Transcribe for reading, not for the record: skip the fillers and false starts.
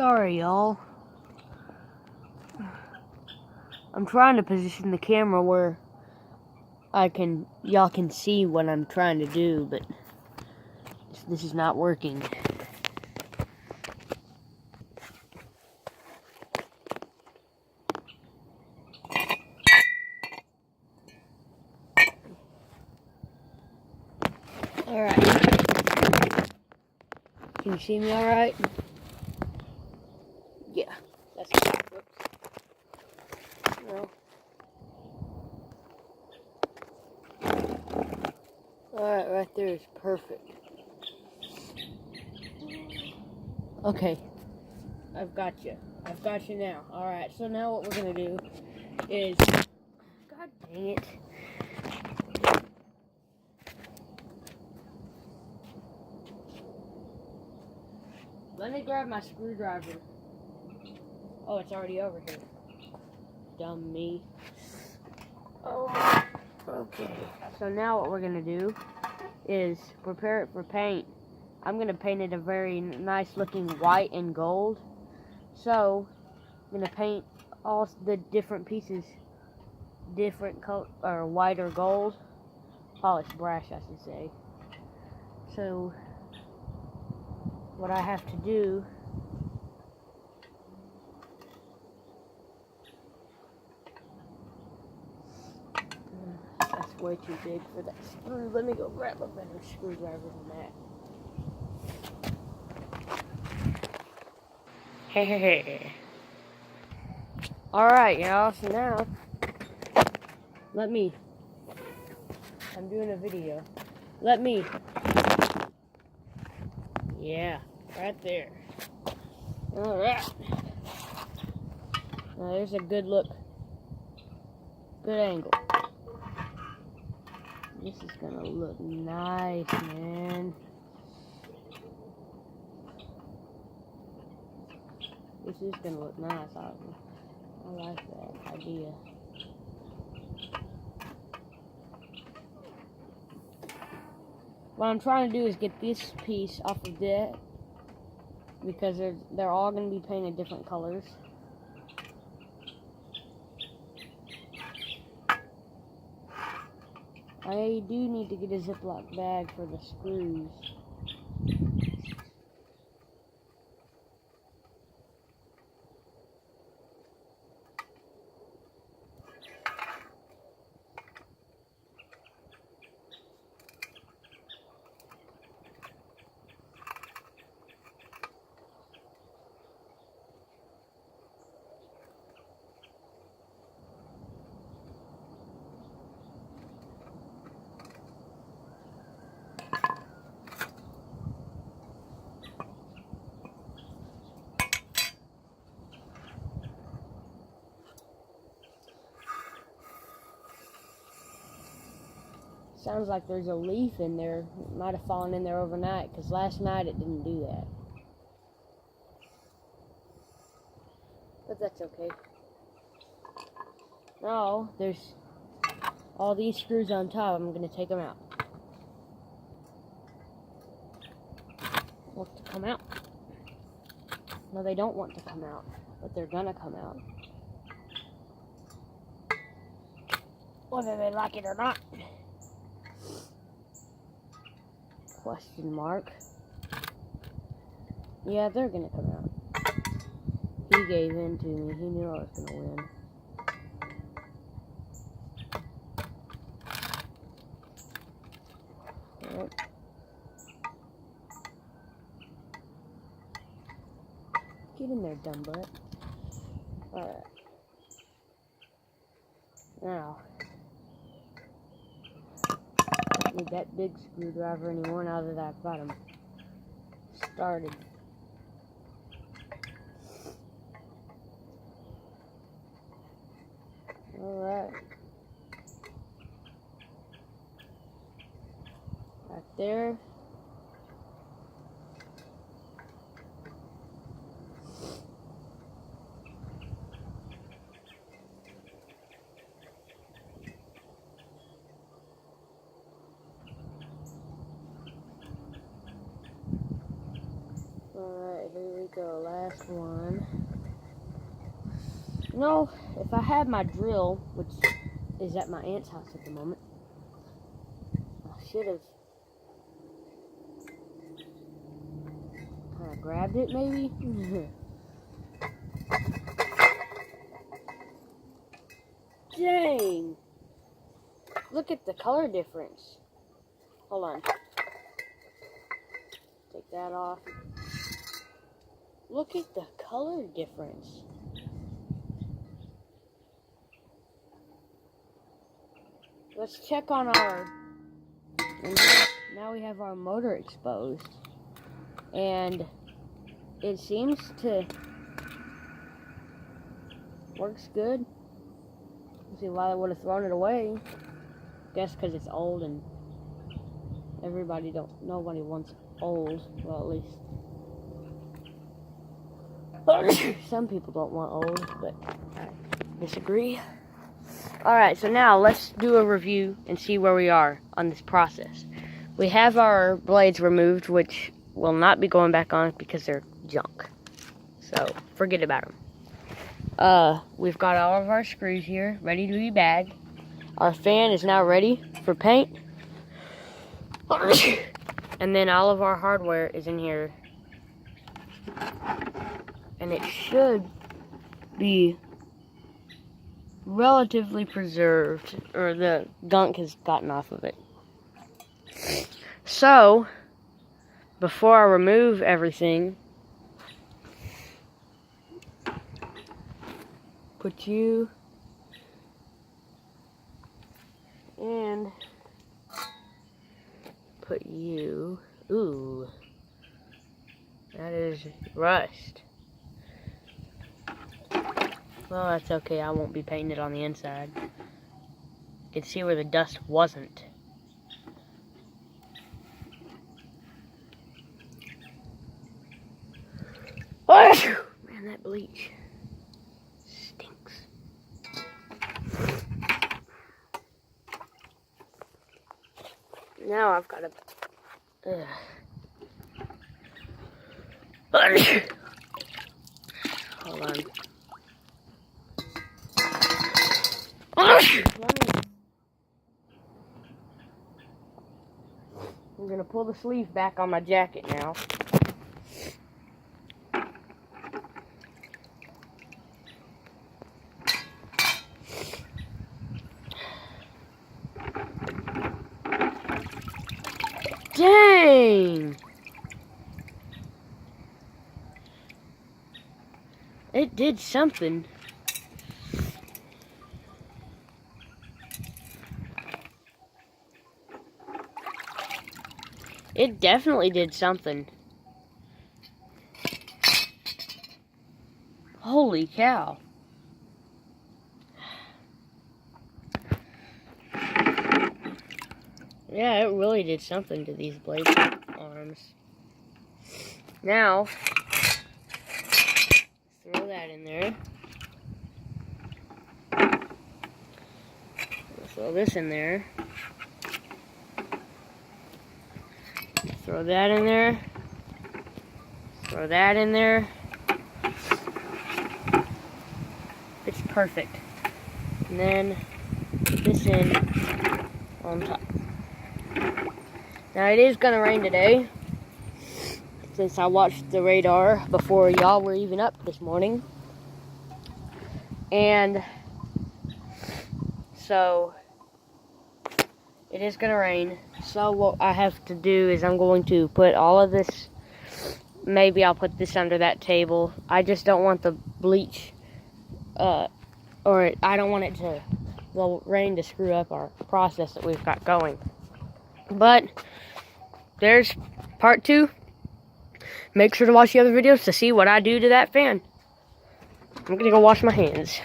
Sorry, y'all. I'm trying to position the camera where y'all can see what I'm trying to do, but this is not working. Alright. Can you see me alright? Yeah, that's good. Whoops. No. Alright, right there is perfect. Okay. I've got you. I've got you now. Alright, so now what we're gonna do is... God dang it. Let me grab my screwdriver. Oh, it's already over here. Dumb me. Oh, okay. So now what we're gonna do is prepare it for paint. I'm gonna paint it a very nice looking white and gold. So I'm gonna paint all the different pieces different color, or white or gold. Polished brass, I should say. So what I have to do that's way too big for that screw. Let me go grab a better screwdriver than that. Hey. Alright, y'all, so now I'm doing a video. Yeah, right there. Alright. Now there's a good look. Good angle. This is gonna look nice, man. This is gonna look nice. I like that idea. What I'm trying to do is get this piece off of that, because they're all going to be painted different colors. I do need to get a Ziploc bag for the screws. Sounds like there's a leaf in there. It might have fallen in there overnight, because last night it didn't do that. But that's okay. Now, there's all these screws on top. I'm going to take them out. Want to come out? No, they don't want to come out, but they're going to come out. Whether they like it or not. Question mark. Yeah, they're gonna come out. He gave in to me. He knew I was gonna win. Yep. Get in there, dumb butt. Alright. Now, don't need that big screwdriver anymore now that I've got them started. Alright. Right there. Alright, here we go. Last one. You know, if I had my drill, which is at my aunt's house at the moment, I should have kind of grabbed it, maybe. Dang! Look at the color difference. Hold on. Take that off. Look at the color difference. Let's check on our... Now we have our motor exposed. And it seems to... Works good. See why I would have thrown it away. Guess because it's old and nobody wants old. Well, at least some people don't want old, but I disagree. Alright, so now let's do a review and see where we are on this process. We have our blades removed, which will not be going back on because they're junk. So, forget about them. We've got all of our screws here, ready to be bagged. Our fan is now ready for paint. And then all of our hardware is in here. And it should be relatively preserved, or the gunk has gotten off of it. So, before I remove everything, put you and put you. Ooh, that is rust. Well, that's okay. I won't be painting it on the inside. You can see where the dust wasn't. Oh, man, that bleach stinks. Now I've got to... Hold on. I'm gonna pull the sleeve back on my jacket now. Dang! It did something. It definitely did something. Holy cow. Yeah, it really did something to these blade arms. Now, throw that in there. Throw this in there. Throw that in there. Throw that in there. It's perfect. And then put this in on top. Now it is gonna rain today, since I watched the radar before y'all were even up this morning. And so it is gonna rain. So what I have to do is I'm going to put all of this, maybe I'll put this under that table. I just don't want the bleach, I don't want the rain to screw up our process that we've got going. But there's part 2. Make sure to watch the other videos to see what I do to that fan. I'm gonna go wash my hands.